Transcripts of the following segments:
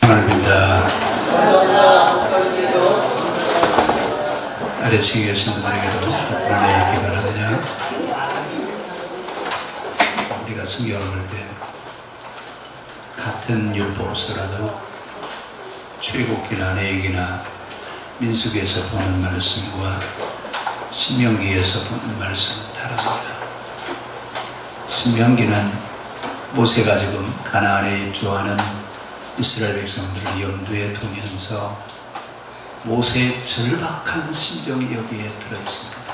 감사합니다. 아래층에 계신 분들에게도 하나님의 기도를 하느냐. 우리가 성경을 볼 때 같은 율법서라도 출애굽기나 레위기나 민수기에서 보는 말씀과 신명기에서 보는 말씀은 다릅니다. 신명기는 모세가 지금 가나안에 입주하는 이스라엘 백성들을 염두에 두면서 모세의 절박한 심정이 여기에 들어있습니다.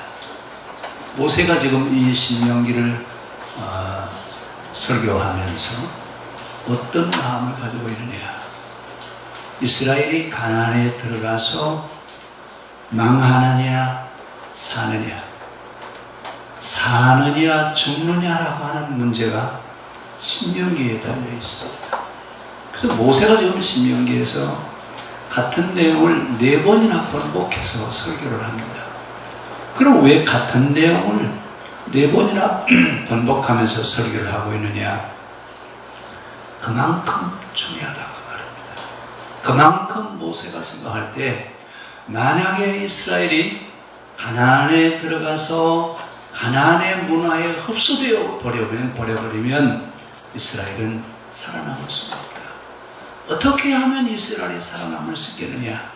모세가 지금 이 신명기를 설교하면서 어떤 마음을 가지고 있느냐. 이스라엘이 가나안에 들어가서 망하느냐 사느냐, 사느냐 죽느냐라고 하는 문제가 신명기에 달려 있습니다. 그래서 모세가 지금 신명기에서 같은 내용을 4번이나 번복해서 설교를 합니다. 그럼 왜 같은 내용을 4번이나 번복하면서 설교를 하고 있느냐? 그만큼 중요하다고 말합니다. 그만큼 모세가 생각할 때 만약에 이스라엘이 가나안에 들어가서 가나안의 문화에 흡수되어 버려버리면 이스라엘은 살아남을 수가 없다. 어떻게 하면 이스라엘이 살아남을 수 있겠느냐?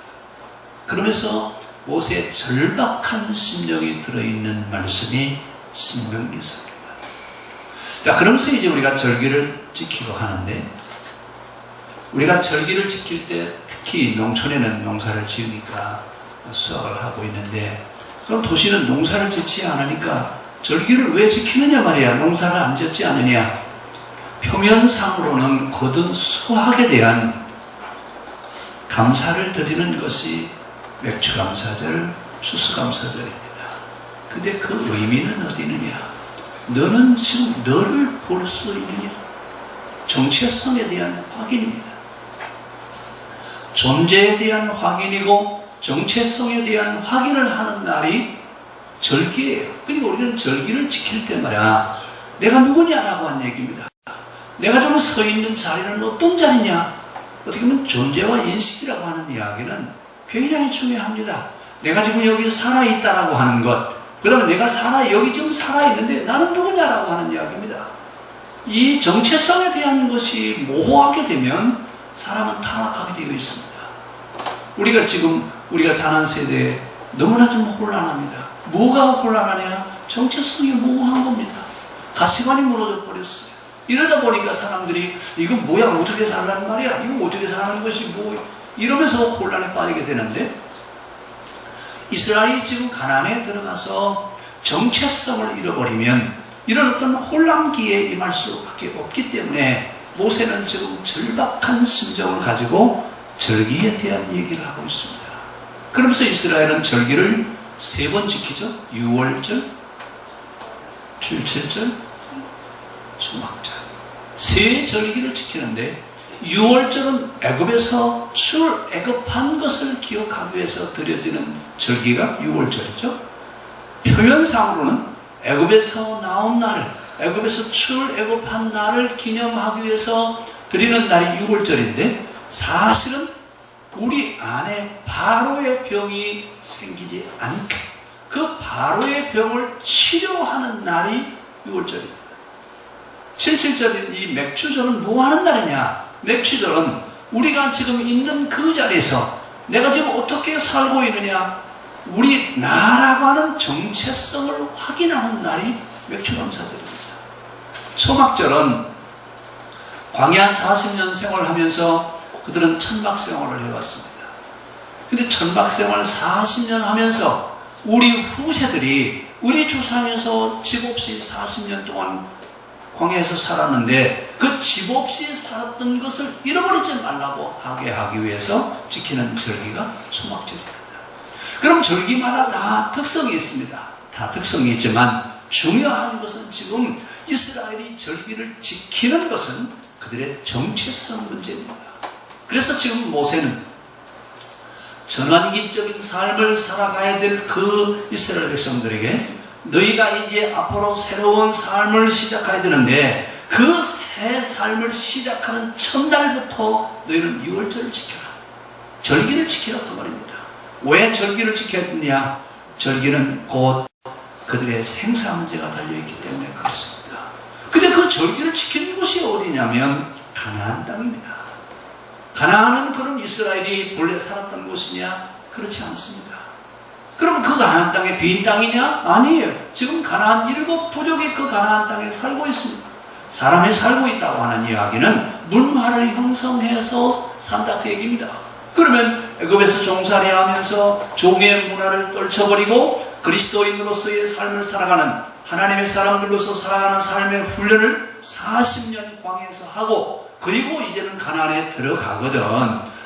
그러면서 모세의 절박한 심정이 들어있는 말씀이 신명기서입니다. 자, 그러면서 이제 우리가 절기를 지키고 하는데, 우리가 절기를 지킬 때 특히 농촌에는 농사를 지으니까 수확을 하고 있는데, 그럼 도시는 농사를 짓지 않으니까 절기를 왜 지키느냐 말이야. 농사를 안 짓지 않느냐. 표면상으로는 거둔 수확에 대한 감사를 드리는 것이 맥추감사절, 추수감사절입니다. 근데 그 의미는 어디 있느냐? 너는 지금 너를 볼 수 있느냐? 정체성에 대한 확인입니다. 존재에 대한 확인이고 정체성에 대한 확인을 하는 날이 절기예요. 그러니까 우리는 절기를 지킬 때 말이야, 내가 누구냐라고 하는 얘기입니다. 내가 지금 서 있는 자리는 어떤 자리냐? 어떻게 보면 존재와 인식이라고 하는 이야기는 굉장히 중요합니다. 내가 지금 여기 살아있다라고 하는 것, 그 다음에 내가 여기 지금 살아있는데 나는 누구냐라고 하는 이야기입니다. 이 정체성에 대한 것이 모호하게 되면 사람은 타락하게 되어 있습니다. 우리가 사는 세대에 너무나 좀 혼란합니다. 뭐가 혼란하냐? 정체성이 모호한 겁니다. 가치관이 무너져 버렸어요. 이러다 보니까 사람들이 이거 뭐야, 어떻게 살라는 말이야, 이거 어떻게 살라는 것이 뭐, 이러면서 혼란에 빠지게 되는데, 이스라엘이 지금 가나안에 들어가서 정체성을 잃어버리면 이런 어떤 혼란기에 임할 수밖에 없기 때문에 모세는 지금 절박한 심정을 가지고 절기에 대한 얘기를 하고 있습니다. 그러면서 이스라엘은 절기를 3번 지키죠. 유월절, 출첵절, 초막절. 3절기를 지키는데, 유월절은 애굽에서 출애굽한 것을 기억하기 위해서 드려지는 절기가 유월절이죠. 표면상으로는 애굽에서 나온 날, 애굽에서 출애굽한 날을 기념하기 위해서 드리는 날이 유월절인데, 사실은 우리 안에 바로의 병이 생기지 않게 그 바로의 병을 치료하는 날이 유월절입니다. 77절인 이 맥추절은 뭐 하는 날이냐? 맥추절은 우리가 지금 있는 그 자리에서 내가 지금 어떻게 살고 있느냐, 우리 나라고 하는 정체성을 확인하는 날이 맥추감사절입니다. 초막절은 광야 40년 생활하면서 그들은 천막 생활을 해왔습니다. 근데 천막 생활 40년 하면서 우리 후세들이 우리 조상에서 집 없이 40년 동안 광야에서 살았는데 그 집 없이 살았던 것을 잃어버리지 말라고 하기 위해서 지키는 절기가 초막절입니다. 그럼 절기마다 다 특성이 있습니다. 다 특성이 있지만 중요한 것은 지금 이스라엘이 절기를 지키는 것은 그들의 정체성 문제입니다. 그래서 지금 모세는 전환기적인 삶을 살아가야 될 그 이스라엘 백성들에게 너희가 이제 앞으로 새로운 삶을 시작해야 되는데 그 새 삶을 시작하는 첫날부터 너희는 유월절을 지켜라. 절기를 지키라 그 말입니다. 왜 절기를 지켰느냐? 절기는 곧 그들의 생사 문제가 달려있기 때문에 그렇습니다. 근데 그 절기를 지키는 곳이 어디냐면 가나안 땅입니다. 가나안은 그럼 이스라엘이 본래 살았던 곳이냐? 그렇지 않습니다. 그럼 그 가나안 땅이 빈 땅이냐? 아니에요. 지금 가나안 7부족이 그 가나안 땅에 살고 있습니다. 사람이 살고 있다고 하는 이야기는 문화를 형성해서 산다 그 얘기입니다. 그러면 애굽에서 종살이 하면서 종의 문화를 떨쳐버리고 그리스도인으로서의 삶을 살아가는, 하나님의 사람들로서 살아가는 삶의 훈련을 40년 광야에서 하고, 그리고 이제는 가나안에 들어가거든.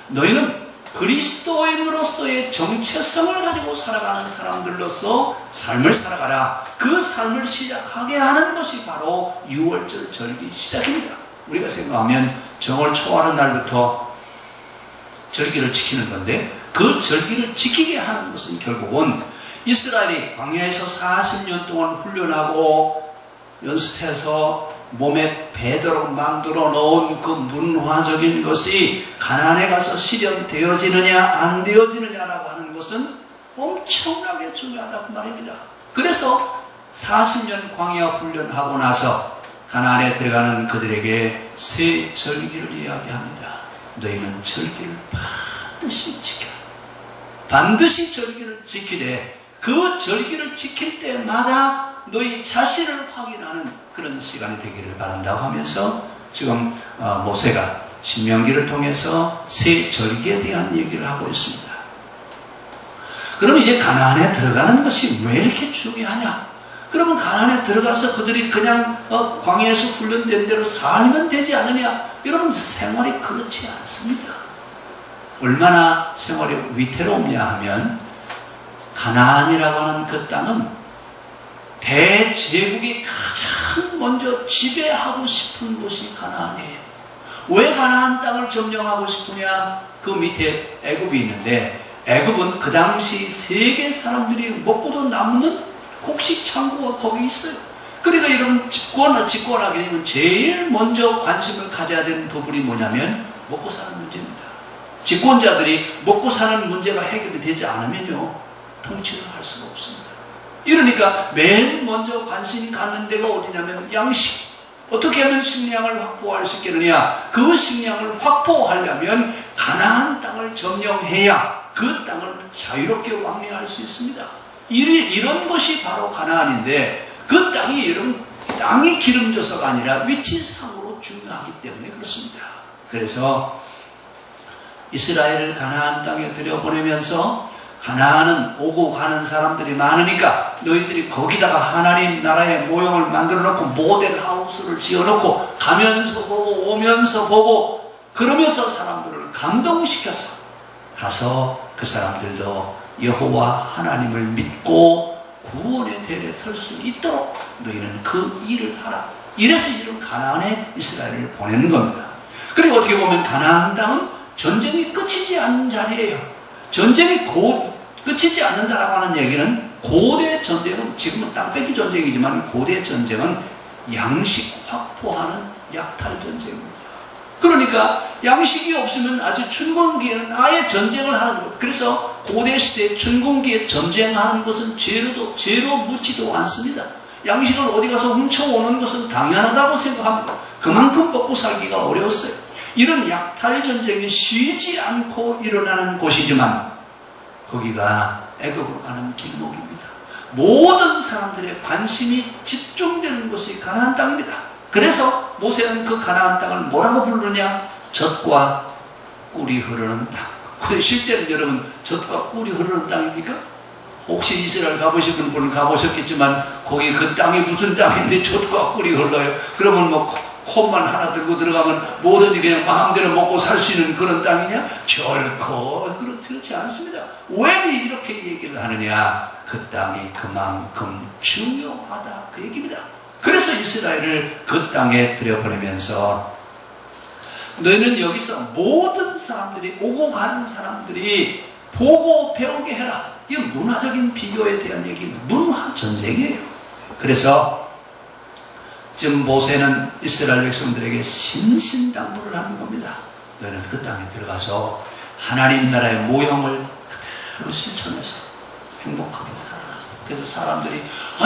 너희는 그리스도인으로서의 정체성을 가지고 살아가는 사람들로서 삶을 살아가라. 그 삶을 시작하게 하는 것이 바로 유월절 절기 시작입니다. 우리가 생각하면 정월 초하는 날부터 절기를 지키는 건데, 그 절기를 지키게 하는 것은 결국은 이스라엘이 광야에서 40년 동안 훈련하고 연습해서 몸에 배도록 만들어 놓은 그 문화적인 것이 가나안에 가서 실현되어지느냐 안 되어지느냐라고 하는 것은 엄청나게 중요하다고 말입니다. 그래서 40년 광야 훈련하고 나서 가나안에 들어가는 그들에게 새 절기를 이야기합니다. 너희는 절기를 반드시 지켜라. 반드시 절기를 지키되 그 절기를 지킬 때마다 너희 자신을 확인하는 그런 시간이 되기를 바란다고 하면서 지금 모세가 신명기를 통해서 새 절기에 대한 얘기를 하고 있습니다. 그럼 이제 가나안에 들어가는 것이 왜 이렇게 중요하냐? 그러면 가나안에 들어가서 그들이 그냥 광야에서 훈련된 대로 살면 되지 않느냐? 여러분, 생활이 그렇지 않습니다. 얼마나 생활이 위태롭냐 하면 가나안이라고 하는 그 땅은 대제국이 가장 먼저 지배하고 싶은 곳이 가나안이에요. 왜 가나안 땅을 점령하고 싶으냐? 그 밑에 애굽이 있는데, 애굽은 그 당시 세계 사람들이 먹고도 남는 곡식 창고가 거기 있어요. 그러니까 이런 집권하게 되면 제일 먼저 관심을 가져야 되는 부분이 뭐냐면 먹고 사는 문제입니다. 집권자들이 먹고 사는 문제가 해결이 되지 않으면요, 통치를 할 수가 없습니다. 이러니까 맨 먼저 관심이 갖는 데가 어디냐면 양식. 어떻게 하면 식량을 확보할 수 있겠느냐? 그 식량을 확보하려면 가나안 땅을 점령해야 그 땅을 자유롭게 왕래할 수 있습니다. 이런 것이 바로 가나안인데, 그 땅이 기름져서가 아니라 위치상으로 중요하기 때문에 그렇습니다. 그래서 이스라엘을 가나안 땅에 들여보내면서 가나안은 오고 가는 사람들이 많으니까 너희들이 거기다가 하나님 나라의 모형을 만들어 놓고 모델 하우스를 지어 놓고 가면서 보고 오면서 보고 그러면서 사람들을 감동시켜서 가서 그 사람들도 여호와 하나님을 믿고 구원의 대열에 설 수 있도록 너희는 그 일을 하라. 이래서 이런 가나안에 이스라엘을 보내는 겁니다. 그리고 어떻게 보면 가나안 땅은 전쟁이 끝이지 않는 자리예요. 전쟁이 끝이지 않는다라고 하는 얘기는, 고대 전쟁은, 지금은 땅 뺏기 전쟁이지만 고대 전쟁은 양식 확보하는 약탈 전쟁입니다. 그러니까 양식이 없으면 아주 춘곤기에는 아예 전쟁을 하는 것. 그래서 고대 시대에 춘곤기에 전쟁하는 것은 죄로 묻지도 않습니다. 양식을 어디 가서 훔쳐오는 것은 당연하다고 생각합니다. 그만큼 먹고 살기가 어려웠어요. 이런 약탈 전쟁이 쉬지 않고 일어나는 곳이지만 거기가 애굽으로 가는 길목입니다. 모든 사람들의 관심이 집중되는 곳이 가나안 땅입니다. 그래서 모세는 그 가나안 땅을 뭐라고 부르느냐? 젖과 꿀이 흐르는 땅. 근데 실제로 여러분, 젖과 꿀이 흐르는 땅입니까? 혹시 이스라엘 가보신 분은 가보셨겠지만 거기 그 땅이 무슨 땅인데 젖과 꿀이 흘러요? 그러면 뭐 컵만 하나 들고 들어가면 뭐든지 그냥 마음대로 먹고 살 수 있는 그런 땅이냐? 결코 그렇지 않습니다. 왜 이렇게 얘기를 하느냐? 그 땅이 그만큼 중요하다 그 얘기입니다. 그래서 이스라엘을 그 땅에 들여보내면서 너희는 여기서 모든 사람들이, 오고 가는 사람들이 보고 배우게 해라. 이건 문화적인 비교에 대한 얘기입니다. 문화 전쟁이에요. 그래서 지금 모세는 이스라엘 백성들에게 신신당부를 하는 겁니다. 너는 그 땅에 들어가서 하나님 나라의 모형을 그대로 실천해서 행복하게 살아라. 그래서 사람들이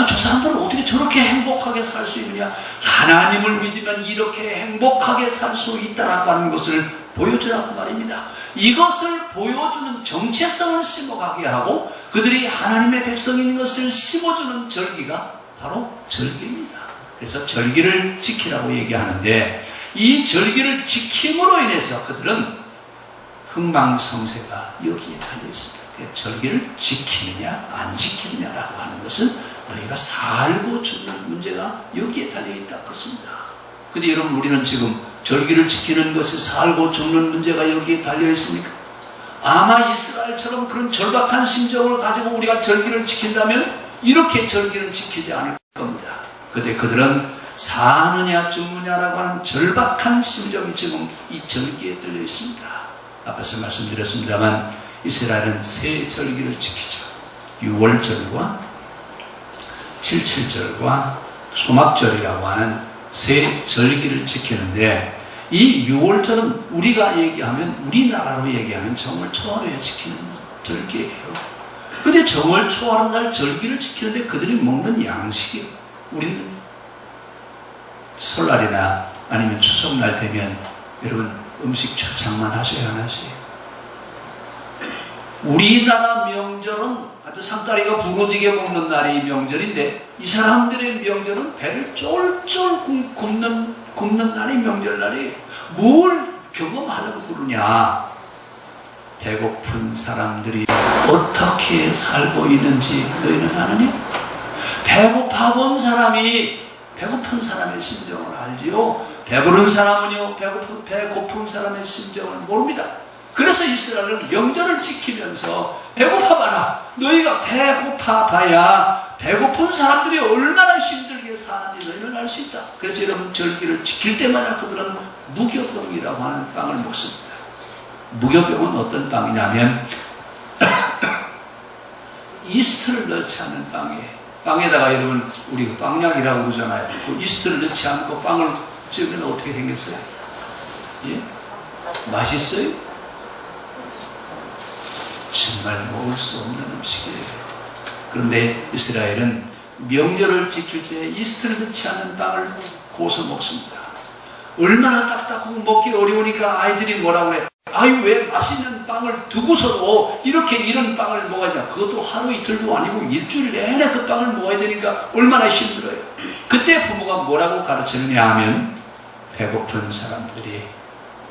저 사람들은 어떻게 저렇게 행복하게 살 수 있느냐, 하나님을 믿으면 이렇게 행복하게 살 수 있다라는 것을 보여주라 그 말입니다. 이것을 보여주는 정체성을 심어가게 하고 그들이 하나님의 백성인 것을 심어주는 절기가 바로 절기입니다. 그래서 절기를 지키라고 얘기하는데, 이 절기를 지킴으로 인해서 그들은 흥망성쇠가 여기에 달려 있습니다. 절기를 지키느냐 안 지키느냐라고 하는 것은 너희가 살고 죽는 문제가 여기에 달려있다 그렇습니다. 근데 여러분, 우리는 지금 절기를 지키는 것이 살고 죽는 문제가 여기에 달려있습니까? 아마 이스라엘처럼 그런 절박한 심정을 가지고 우리가 절기를 지킨다면 이렇게 절기를 지키지 않을 겁니다. 근데 그들은 사느냐 죽느냐라고 하는 절박한 심정이 지금 이 절기에 들려 있습니다. 앞에서 말씀드렸습니다만 이스라엘은 세 절기를 지키죠. 6월절과 77절과 초막절이라고 하는 세 절기를 지키는데, 이 6월절은 우리가 얘기하면, 우리나라로 얘기하면 정월 초하루에 지키는 절기예요. 근데 정월 초하루 날 절기를 지키는데 그들이 먹는 양식이, 우리는 설날이나 아니면 추석날 되면 여러분 음식 장만하셔야 하나요? 우리나라 명절은 아주 상다리가 부러지게 먹는 날이 명절인데, 이 사람들의 명절은 배를 쫄쫄 굽는 날이 명절날이에요. 뭘 경험하려고 그러냐? 배고픈 사람들이 어떻게 살고 있는지 너희는 아느냐? 배고파 본 사람이 배고픈 사람의 심정을 알지요. 배부른 사람은요, 배고픈 사람의 심정을 모릅니다. 그래서 이스라엘은 명절을 지키면서 배고파봐라, 너희가 배고파봐야 배고픈 사람들이 얼마나 힘들게 사는지 너희는 알 수 있다. 그래서 여러분, 절기를 지킬 때마다 그들은 무교병이라고 하는 빵을 먹습니다. 무교병은 어떤 빵이냐면 이스트를 넣지 않는 빵이에요. 빵에다가 여러분, 우리 그 빵약이라고 그러잖아요. 그 이스트를 넣지 않고 빵을 찍으면 어떻게 생겼어요? 예? 맛있어요? 정말 먹을 수 없는 음식이에요. 그런데 이스라엘은 명절을 지킬 때 이스트를 넣지 않는 빵을 구워서 먹습니다. 얼마나 딱딱하고 먹기 어려우니까 아이들이 뭐라고 해? 아유, 왜 맛있는 빵을 두고서도 이런 빵을 먹어야, 그것도 하루 이틀도 아니고 일주일 내내 그 빵을 먹어야 되니까 얼마나 힘들어요. 그때 부모가 뭐라고 가르치느냐 하면, 배고픈 사람들이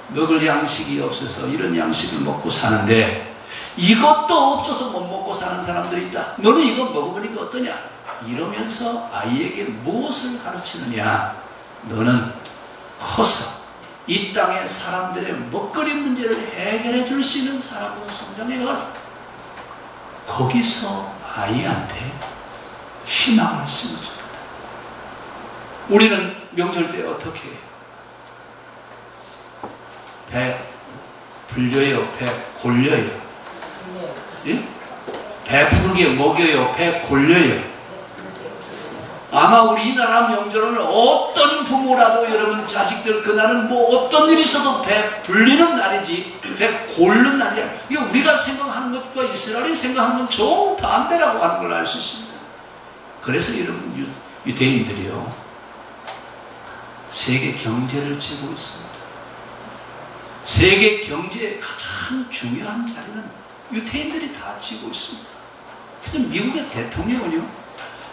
먹을 양식이 없어서 이런 양식을 먹고 사는데, 이것도 없어서 못 먹고 사는 사람들이 있다. 너는 이거 먹어보니까 어떠냐? 이러면서 아이에게 무엇을 가르치느냐? 너는 커서 이 땅의 사람들의 먹거리 문제를 해결해 줄 수 있는 사람으로 성장해가라. 거기서 아이한테 희망을 심어줍니다. 우리는 명절 때 어떻게 해요? 배 불려요? 배 골려요? 예? 배 부르게 먹여요? 배 골려요? 아마 우리나라 명절은 어떤 부모라도 여러분 자식들 그날은 뭐 어떤 일이 있어도 배 불리는 날이지 배 고르는 날이야. 이게 우리가 생각하는 것과 이스라엘이 생각하는 건 정반대라고 하는 걸 알 수 있습니다. 그래서 여러분 유대인들이요, 세계 경제를 쥐고 있습니다. 세계 경제의 가장 중요한 자리는 유대인들이 다 쥐고 있습니다. 그래서 미국의 대통령은요,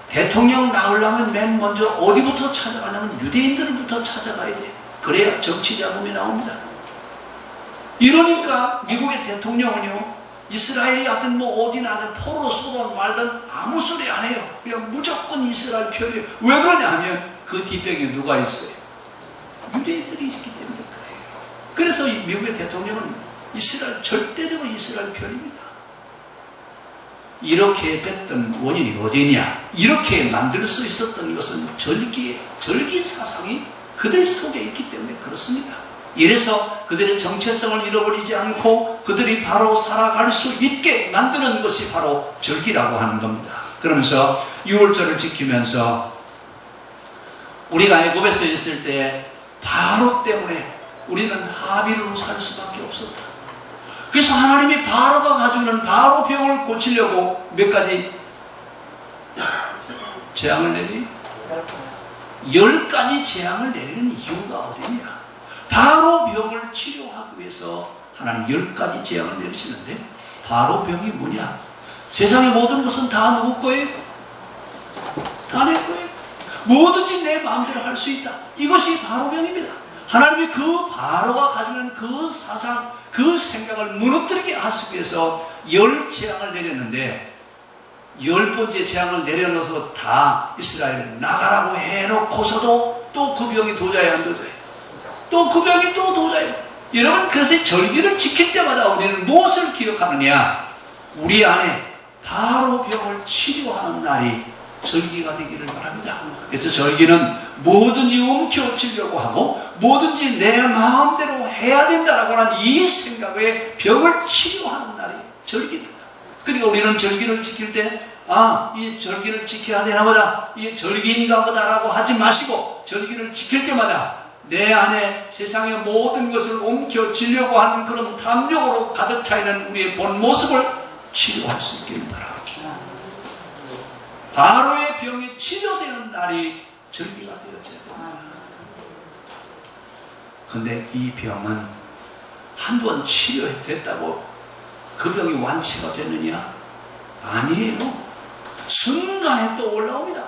대통령 나오려면 맨 먼저 어디부터 찾아가냐면 유대인들부터 찾아가야 돼. 그래야 정치 자금이 나옵니다. 이러니까 미국의 대통령은요, 이스라엘이 하든 뭐 어디 나든 포로로 쏘든 말든 아무 소리 안 해요. 그냥 무조건 이스라엘 편이에요. 왜 그러냐 하면 그 뒷배경에 누가 있어요? 유대인들이 있기 때문에 그래요. 그래서 미국의 대통령은 절대적으로 이스라엘 편입니다. 이렇게 됐던 원인이 어디냐? 이렇게 만들 수 있었던 것은 절기 사상이 그들 속에 있기 때문에 그렇습니다. 이래서 그들의 정체성을 잃어버리지 않고 그들이 바로 살아갈 수 있게 만드는 것이 바로 절기라고 하는 겁니다. 그러면서 6월절을 지키면서 우리가 애굽에서 있을 때 바로 때문에 우리는 하비로 살 수밖에 없었다. 그래서 하나님이 바로가 가지고 있는 바로 병을 고치려고 몇 가지 재앙을 내리? 10가지 재앙을 내리는 이유가 어디냐? 바로 병을 치료하기 위해서 하나님 10가지 재앙을 내리시는데, 바로 병이 뭐냐? 세상의 모든 것은 다 누구 거예요? 다 내 거예요. 뭐든지 내 마음대로 할 수 있다. 이것이 바로 병입니다. 하나님이 그 바로가 가지고 있는 그 사상, 그 생각을 무너뜨리게 하시기 위해서 10재앙을 내렸는데, 10번째 재앙을 내려놓아서 다 이스라엘을 나가라고 해놓고서도 또 그 병이 도저히 안 도저히, 또 그 병이 또 도저히. 여러분, 그래서 절기를 지킬 때마다 우리는 무엇을 기억하느냐? 우리 안에 바로 병을 치료하는 날이 절기가 되기를 바랍니다. 그래서 절기는 뭐든지 움켜쥐려고 하고 뭐든지 내 마음대로 해야 된다라고 하는 이 생각에 병을 치료하는 날이 절기입니다. 그러니까 우리는 절기를 지킬 때, 이 절기를 지켜야 되나 보다, 이게 절기인가 보다라고 하지 마시고, 절기를 지킬 때마다 내 안에 세상의 모든 것을 옮겨지려고 하는 그런 탐욕으로 가득 차 있는 우리의 본 모습을 치료할 수 있기를 바랍니다. 바로의 병이 치료되는 날이 절기가 되어져야 됩니다. 근데 이 병은 한 번 치료됐다고 그 병이 완치가 되느냐? 아니에요. 순간에 또 올라옵니다.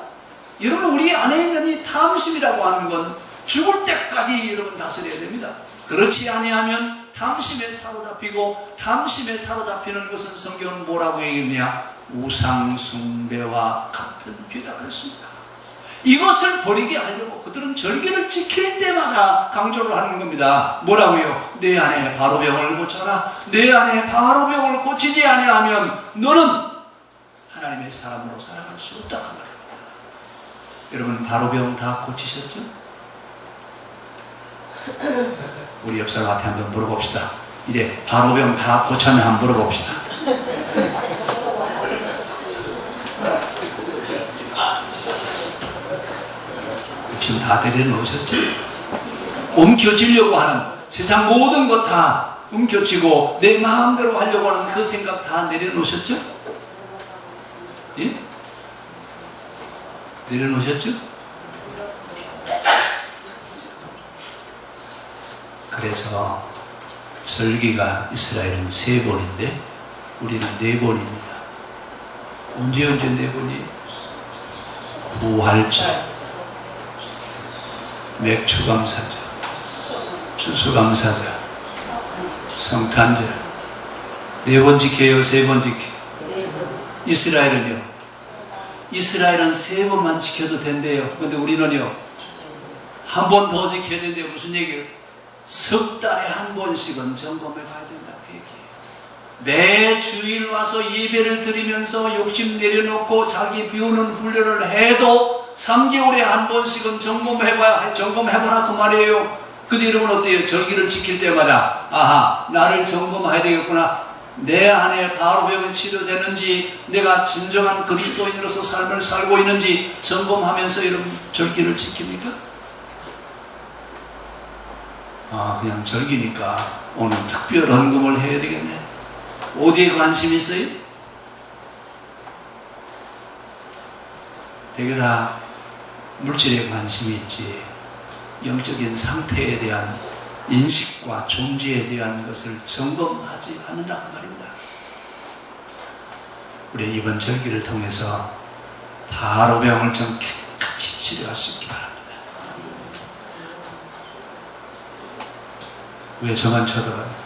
여러분, 우리 안에 있는 이 탐심이라고 하는 건 죽을 때까지 여러분 다스려야 됩니다. 그렇지 아니하면 탐심에 사로잡히고, 탐심에 사로잡히는 것은 성경은 뭐라고 얘기하느냐? 우상숭배와 같은 죄다 그랬습니다. 이것을 버리게 하려고 그들은 절기를 지킬 때마다 강조를 하는 겁니다. 뭐라고요? 내 안에 바로병을 고쳐라. 내 안에 바로병을 고치지 아니하면 너는 하나님의 사람으로 살아갈 수 없다 그 말입니다. 여러분, 바로병 다 고치셨죠? 우리 옆 사람한테 한번 물어봅시다. 이제 바로병 다 고쳤냐 한번 물어봅시다. 지금 다 내려놓으셨죠? 움켜쥐려고 하는 세상 모든 것 다 움켜쥐고 내 마음대로 하려고 하는 그 생각 다 내려놓으셨죠? 예? 내려놓으셨죠? 그래서 절기가 이스라엘은 3번인데 우리는 4번입니다. 언제 4번이? 부활절, 맥주감사절, 추수감사절, 성탄절. 4번 지켜요? 3번 지켜요? 이스라엘은요? 이스라엘은 3번만 지켜도 된대요. 근데 우리는요? 한 번 더 지켜야 된대요. 무슨 얘기예요? 석 달에 한 번씩은 점검해 봐야 된다고 얘기해요. 매 주일 와서 예배를 드리면서 욕심 내려놓고 자기 비우는 훈련을 해도 3개월에 한 번씩은 점검해보라 그 말이에요. 근데 여러분 어때요? 절기를 지킬 때마다 나를 점검해야 되겠구나. 내 안에 바로병이 치료되는지, 내가 진정한 그리스도인으로서 삶을 살고 있는지 점검하면서 여러분 절기를 지킵니까? 그냥 절기니까 오늘 특별 헌금을 해야 되겠네. 어디에 관심이 있어요? 되게 다 물질에 관심이 있지, 영적인 상태에 대한 인식과 존재에 대한 것을 점검하지 않는다 그 말입니다. 우리 이번 절기를 통해서 바로병을 좀 깨끗이 치료할 수 있기 바랍니다. 왜 저만 쳐다봐요?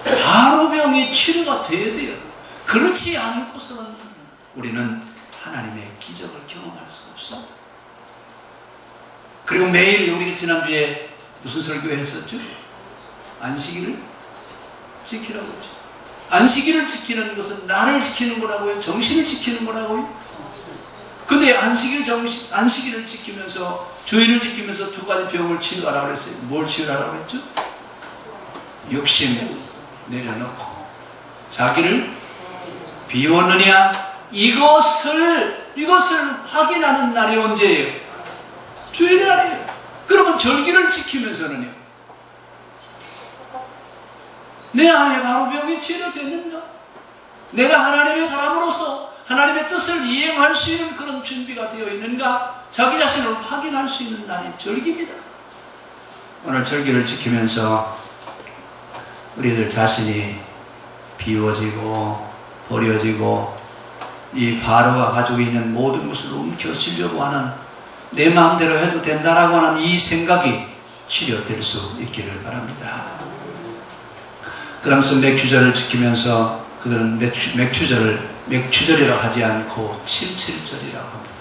바로병이 치료가 돼야 돼요. 그렇지 않고서는 우리는 하나님의 기적을 경험할 수가 없습니다. 그리고 매일 우리가 지난주에 무슨 설교 했었죠? 안식일을 지키라고 했죠. 안식일을 지키는 것은 나를 지키는 거라고요? 정신을 지키는 거라고요? 근데 안식일을 지키면서, 주일을 지키면서 2가지 병을 치유하라고 그랬어요. 뭘 치유하라고 했죠? 욕심 내려놓고 자기를 비웠느냐? 이것을 확인하는 날이 언제예요? 주일이 아니에요. 그러면 절기를 지키면서는요, 내 안에 바로 병이 치료됐는가? 내가 하나님의 사람으로서 하나님의 뜻을 이행할 수 있는 그런 준비가 되어 있는가? 자기 자신을 확인할 수 있는 날이 절기입니다. 오늘 절기를 지키면서 우리들 자신이 비워지고 버려지고 이 바로가 가지고 있는 모든 것을 움켜쥐려고 하는, 내 마음대로 해도 된다라고 하는 이 생각이 치료될 수 있기를 바랍니다. 그러면서 맥주절을 지키면서 그들은 맥주절이라고 하지 않고 77절이라고 합니다.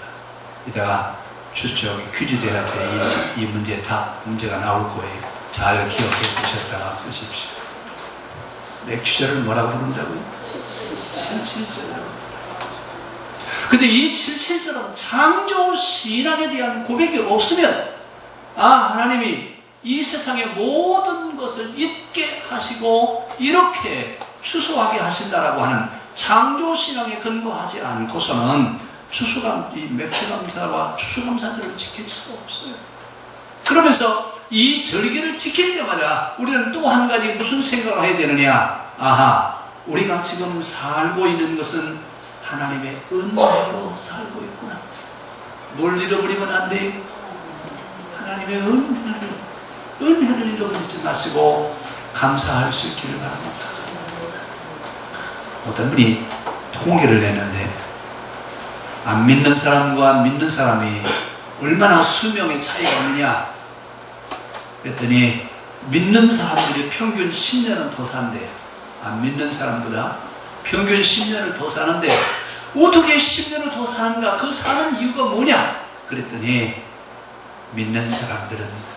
이따가 저기 퀴즈 대할 때 이 문제의 문제가 나올 거예요. 잘 기억해 두셨다가 쓰십시오. 맥주절을 뭐라고 부른다고요? 77절이라고. 근데 이 77절은 창조 신앙에 대한 고백이 없으면, 하나님이 이 세상의 모든 것을 잊게 하시고 이렇게 추수하게 하신다라고 하는 창조신앙에 근거하지 않고서는 이 맥주감사와 추수감사절을 지킬 수가 없어요. 그러면서 이 절기를 지킬 때마다 우리는 또 한 가지 무슨 생각을 해야 되느냐? 우리가 지금 살고 있는 것은 하나님의 은혜로 살고 있구나. 뭘 잃어버리면 안 돼요. 하나님의 은혜를 잃어버리지 마시고 감사할 수 있기를 바랍니다. 어떤 분이 통계를 냈는데, 안 믿는 사람과 믿는 사람이 얼마나 수명의 차이가 있느냐 그랬더니, 믿는 사람들이 평균 10년은 더 산대. 안 믿는 사람보다 평균 10년을 더 사는데, 어떻게 10년을 더 사는가? 그 사는 이유가 뭐냐? 그랬더니 믿는 사람들은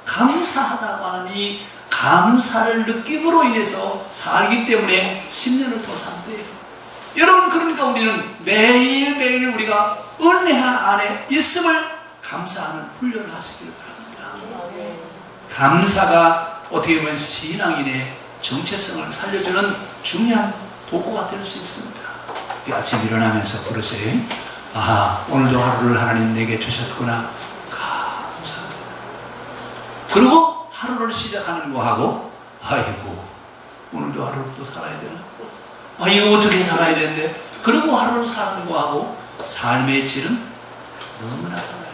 감사하다고 하는 이 감사를 느낌으로 인해서 살기 때문에 10년을 더 산대요. 여러분, 그러니까 우리는 매일매일 우리가 은혜 안에 있음을 감사하는 훈련을 하시기를 바랍니다. 감사가 어떻게 보면 신앙인의 정체성을 살려주는 중요한 도구가 될 수 있습니다. 아침 일어나면서 그러세요. 오늘도 하루를 하나님 내게 주셨구나. 감사합니다. 그리고 하루를 시작하는 거하고, 오늘도 하루를 또 살아야 되나? 이거 어떻게 살아야 되는데? 그리고 하루를 사는 거하고 삶의 질은 너무나 달라요.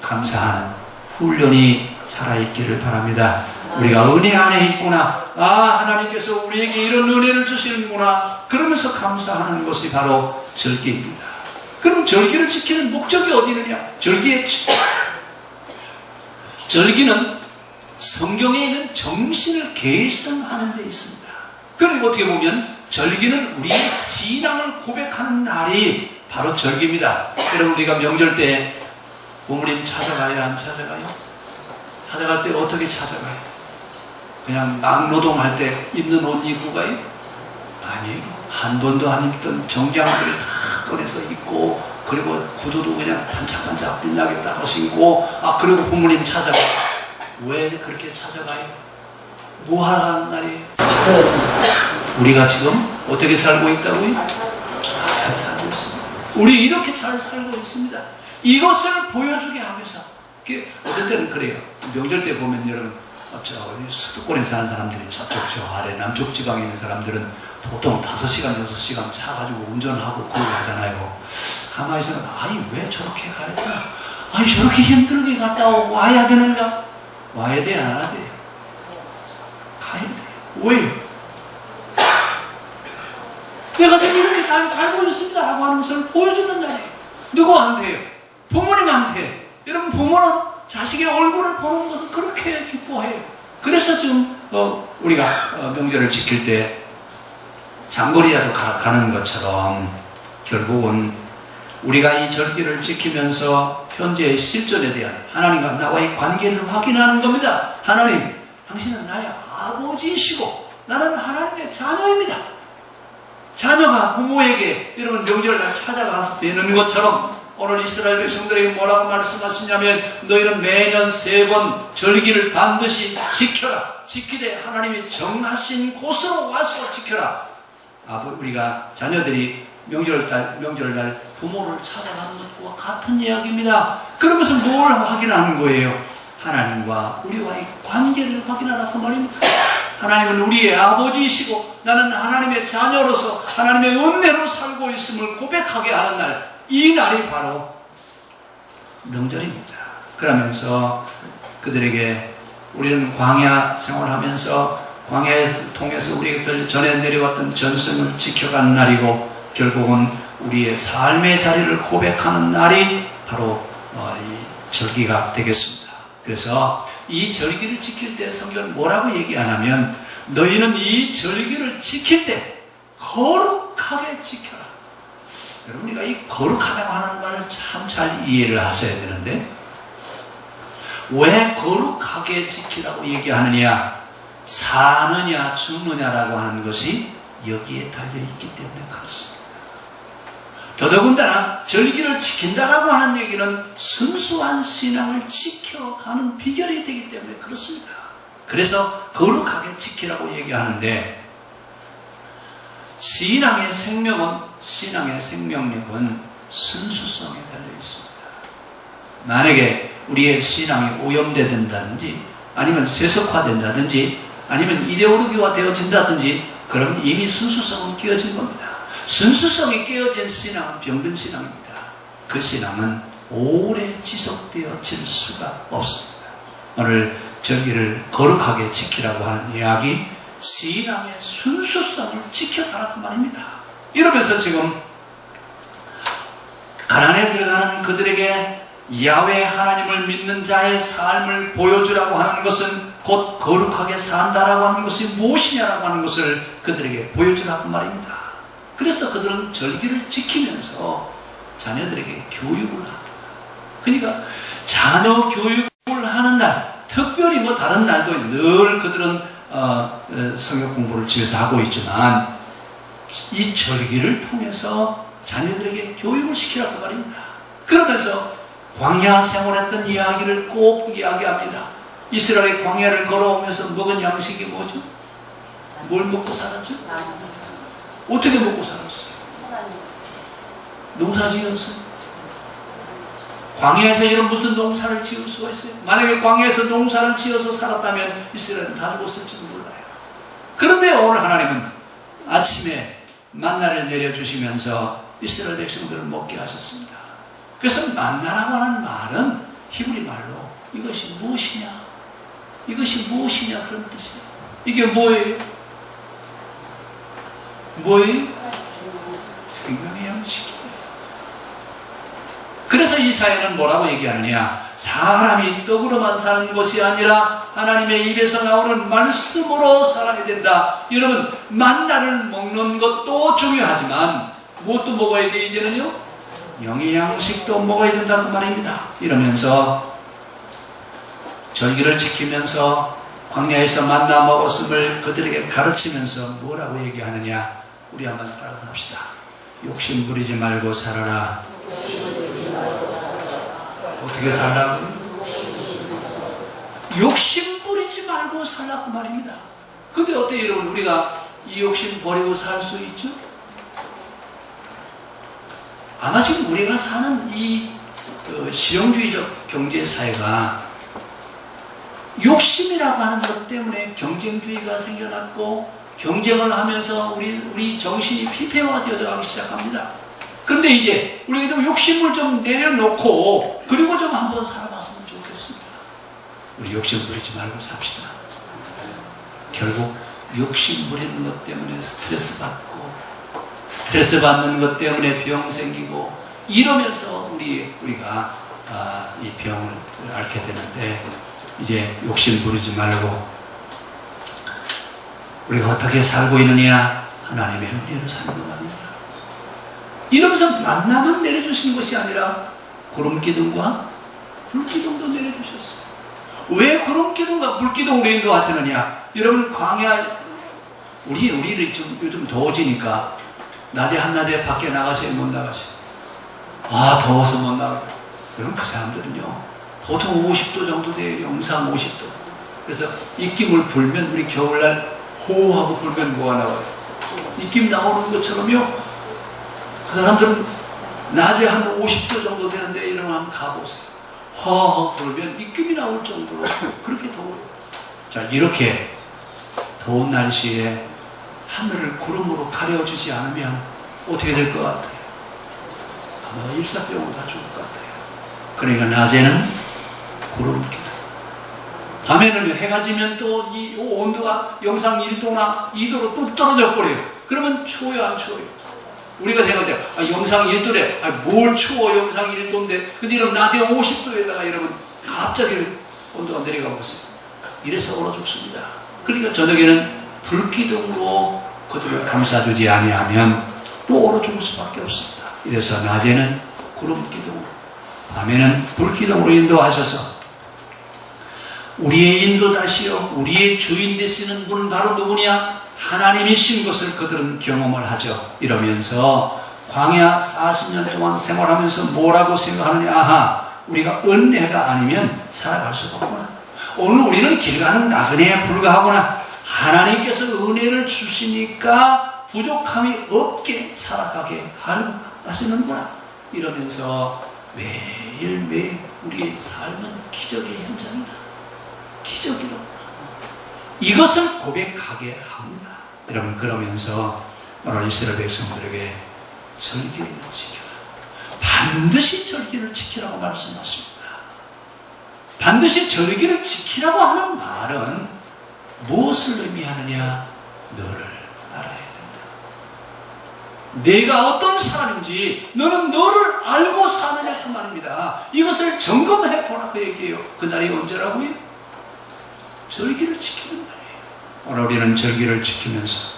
감사하는 훈련이 살아있기를 바랍니다. 우리가 은혜 안에 있구나. 하나님께서 우리에게 이런 은혜를 주시는구나. 그러면서 감사하는 것이 바로 절기입니다. 그럼 절기를 지키는 목적이 어디 있느냐? 절기는 성경에 있는 정신을 계승하는 데 있습니다. 그리고 어떻게 보면 절기는 우리의 신앙을 고백하는 날이 바로 절기입니다. 여러분, 우리가 명절 때 부모님 찾아가요, 안 찾아가요? 찾아갈 때 어떻게 찾아가요? 그냥 막노동할 때 입는 옷 입고 가요? 아니에요. 한 번도 안 입던 정장들을 다 꺼내서 입고, 그리고 구두도 그냥 반짝반짝 빛나게 딱 신고, 그리고 부모님 찾아가요. 왜 그렇게 찾아가요? 뭐 하러 가는 날이에요? 우리가 지금 어떻게 살고 있다고요? 잘 살고 있습니다. 우리 이렇게 잘 살고 있습니다. 이것을 보여주게 하면서, 어떨 때는 그래요. 명절 때 보면 여러분, 수도권에 사는 사람들이 저쪽 저 아래 남쪽 지방에 있는 사람들은 보통 5시간, 6시간 차 가지고 운전하고 그러고 하잖아요. 가만히 있으면, 왜 저렇게 가야 되나? 저렇게 힘들게 갔다 오고 와야 되는가? 와야 돼, 안 와야 돼? 가야 돼. 왜요? 내가 지금 이렇게 잘 살고 있습니다 라고 하는 것을 보여주는 날이에요. 누구한테요? 부모님한테. 여러분, 부모는 자식의 얼굴을 보는 것을 그렇게 기뻐해요. 그래서 지금 우리가 명절을 지킬 때 장거리라도 가는 것처럼 결국은 우리가 이 절기를 지키면서 현재의 실존에 대한 하나님과 나와의 관계를 확인하는 겁니다. 하나님, 당신은 나의 아버지이시고 나는 하나님의 자녀입니다. 자녀가 부모에게 여러분 명절날 찾아가서 되는 것처럼 오늘 이스라엘 백성들에게 뭐라고 말씀하시냐면, 너희는 매년 3번 절기를 반드시 지켜라. 지키되 하나님이 정하신 곳으로 와서 지켜라. 우리가 자녀들이 명절날 부모를 찾아가는 것과 같은 이야기입니다. 그러면서 뭘 확인하는 거예요? 하나님과 우리와의 관계를 확인하라고 말입니다. 하나님은 우리의 아버지이시고 나는 하나님의 자녀로서 하나님의 은혜로 살고 있음을 고백하게 하는 날, 이 날이 바로 명절입니다. 그러면서 그들에게 우리는 광야 생활하면서 광야를 통해서 우리들 전에 내려왔던 전승을 지켜가는 날이고 결국은 우리의 삶의 자리를 고백하는 날이 바로 이 절기가 되겠습니다. 그래서 이 절기를 지킬 때 성경은 뭐라고 얘기하냐면 너희는 이 절기를 지킬 때 거룩하게 지켜라. 여러분 우리가 이 거룩하다고 하는 말을 참 잘 이해를 하셔야 되는데 왜 거룩하게 지키라고 얘기하느냐? 사느냐 죽느냐라고 하는 것이 여기에 달려있기 때문에 그렇습니다. 더더군다나 절기를 지킨다라고 하는 얘기는 순수한 신앙을 지켜가는 비결이 되기 때문에 그렇습니다. 그래서 거룩하게 지키라고 얘기하는데 신앙의 생명력은 순수성에 달려있습니다. 만약에 우리의 신앙이 오염된다든지 아니면 세속화된다든지 아니면 이데올로기화 되어진다든지 그럼 이미 순수성은 깨어진 겁니다. 순수성이 깨어진 신앙은 병든 신앙입니다. 그 신앙은 오래 지속되어질 수가 없습니다. 오늘 절기를 거룩하게 지키라고 하는 이야기, 신앙의 순수성을 지켜가라고 말입니다. 이러면서 지금 가나안에 들어가는 그들에게 야훼 하나님을 믿는 자의 삶을 보여주라고 하는 것은 곧 거룩하게 산다라고 하는 것이 무엇이냐라고 하는 것을 그들에게 보여주라고 말입니다. 그래서 그들은 절기를 지키면서 자녀들에게 교육을 합니다. 그러니까 자녀 교육을 하는 날, 특별히 뭐 다른 날도 늘 그들은 성경 공부를 집에서 하고 있지만 이 절기를 통해서 자녀들에게 교육을 시키라고 말입니다. 그러면서 광야 생활했던 이야기를 꼭 이야기합니다. 이스라엘의 광야를 걸어오면서 먹은 양식이 뭐죠? 뭘 먹고 살았죠? 어떻게 먹고 살았어요? 농사 지었어요. 광야에서 이런 무슨 농사를 지을 수가 있어요? 만약에 광야에서 농사를 지어서 살았다면 이스라엘은 다 죽었을지도 몰라요. 그런데 오늘 하나님은 아침에 만나를 내려주시면서 이스라엘 백성들을 먹게 하셨습니다. 그래서 만나라고 하는 말은 히브리 말로 이것이 무엇이냐? 이것이 무엇이냐 그런 뜻이에요. 이게 뭐예요? 뭐예요? 생명의 양식이에요. 그래서 이사야는 뭐라고 얘기하느냐? 사람이 떡으로만 사는 것이 아니라 하나님의 입에서 나오는 말씀으로 살아야 된다. 여러분 만나를 먹는 것도 중요하지만 무엇도 먹어야 돼 이제는요? 영의 양식도 먹어야 된다 그 말입니다. 이러면서 절기를 지키면서 광야에서 만나 먹었음을 그들에게 가르치면서 뭐라고 얘기하느냐? 우리 한번 따라합시다. 욕심 부리지 말고 살아라. 어떻게 살라고? 욕심 부리지 말고 살라고 말입니다. 근데 어때요 여러분? 우리가 이 욕심 버리고 살 수 있죠? 아마 지금 우리가 사는 이 실용주의적 경제사회가 욕심이라고 하는 것 때문에 경쟁주의가 생겨났고 경쟁을 하면서 우리 정신이 피폐화되어 가기 시작합니다. 그런데 이제 우리가 좀 욕심을 좀 내려놓고 그리고 좀 한번 살아봤으면 좋겠습니다. 우리 욕심 부리지 말고 삽시다. 결국 욕심 부리는 것 때문에 스트레스 받고 스트레스 받는 것 때문에 병 생기고 이러면서 우리가 이 병을 앓게 되는데 이제 욕심 부리지 말고 우리가 어떻게 살고 있느냐? 하나님의 은혜로 살고 합니다. 이러면서 만나만 내려주시는 것이 아니라 구름기둥과 불기둥도 내려주셨어요. 왜 구름기둥과 불기둥으로 인도하시느냐? 여러분 광야 우리를 좀 요즘 더워지니까 낮에 한낮에 밖에 나가세요? 못 나가세요? 더워서 못 나가요. 여러분 그 사람들은요 보통 50도 정도 돼요. 영상 50도. 그래서 입김을 불면 우리 겨울날 호호하고 불면 뭐가 나와요? 입김 나오는 것처럼요 그 사람들은 낮에 한 50도 정도 되는데 이러면 한번 가보세요. 허허 그러면 입김이 나올 정도로 그렇게 더워요. 자, 이렇게 더운 날씨에 하늘을 구름으로 가려주지 않으면 어떻게 될 것 같아요? 아마 일사병으로 다 죽을 것 같아요. 그러니까 낮에는 구름 기도, 밤에는 해가 지면 또 이 온도가 영상 1도나 2도로 뚝 떨어져 버려요. 그러면 추워요, 안 추워요? 우리가 생각할 때 영상 1도래, 뭘 추워, 영상 1도인데. 근데 이러면 낮에 50도에다가 여러분 갑자기 온도가 내려가 보세요. 이래서 얼어 죽습니다. 그러니까 저녁에는 불기둥으로 그들을 감싸주지 아니하면 또 얼어 죽을 수밖에 없습니다. 이래서 낮에는 구름 기둥으로, 밤에는 불기둥으로 인도하셔서 우리의 인도자시요 우리의 주인 되시는 분은 바로 누구냐? 하나님이신 것을 그들은 경험을 하죠. 이러면서 광야 40년 동안 생활하면서 뭐라고 생각하느냐? 아하, 우리가 은혜가 아니면 살아갈 수가 없구나. 오늘 우리는 길 가는 나그네에 불과하구나. 하나님께서 은혜를 주시니까 부족함이 없게 살아가게 하시는구나. 이러면서 매일매일 우리의 삶은 기적의 현장이다. 기적이로구나. 이것을 고백하게 합니다. 여러분, 그러면서 오늘 이스라엘 백성들에게 절기를 지켜라. 반드시 절기를 지키라고 말씀하십니다. 반드시 절기를 지키라고 하는 말은 무엇을 의미하느냐? 너를 알아야 된다. 내가 어떤 사람인지 너는 너를 알고 사느냐 그 말입니다. 이것을 점검해보라 그 얘기예요. 그날이 언제라고요? 절기를 지키는 날이에요. 오늘 우리는 절기를 지키면서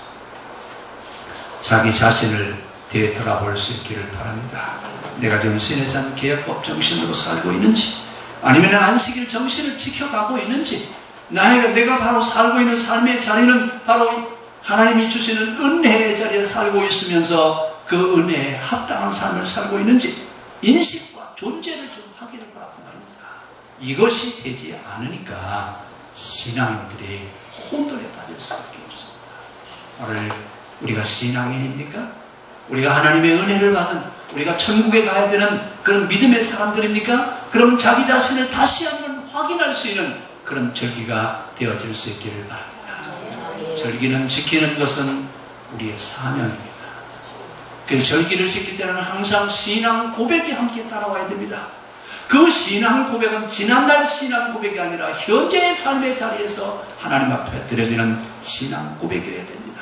자기 자신을 되돌아볼 수 있기를 바랍니다. 내가 지금 시내산 계약법 정신으로 살고 있는지, 아니면 안식일 정신을 지켜가고 있는지, 내가 바로 살고 있는 삶의 자리는 바로 하나님이 주시는 은혜의 자리에 살고 있으면서 그 은혜에 합당한 삶을 살고 있는지 인식과 존재를 좀 확인해 보라고 말입니다. 이것이 되지 않으니까 신앙인들이 혼돈에 빠질 수밖에 없습니다. 오늘 우리가 신앙인입니까? 우리가 하나님의 은혜를 받은, 우리가 천국에 가야 되는 그런 믿음의 사람들입니까? 그럼 자기 자신을 다시 한번 확인할 수 있는 그런 절기가 되어질 수 있기를 바랍니다. 절기는 지키는 것은 우리의 사명입니다. 그래서 절기를 지킬 때는 항상 신앙 고백이 함께 따라와야 됩니다. 그 신앙 고백은 지난날 신앙 고백이 아니라 현재의 삶의 자리에서 하나님 앞에 드려지는 신앙 고백이어야 됩니다.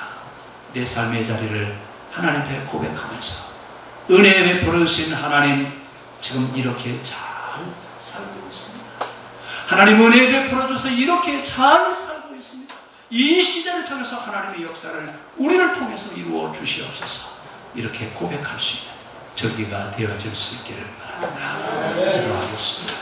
내 삶의 자리를 하나님 앞에 고백하면서 은혜에 베풀어 주신 하나님, 지금 이렇게 잘 살고 있습니다. 하나님 은혜에 베풀어 줘서 이렇게 잘 살고 있습니다. 이 시대를 통해서 하나님의 역사를 우리를 통해서 이루어 주시옵소서. 이렇게 고백할 수 있는 절기가 되어질 수 있기를 바랍니다. 기도하겠습니다.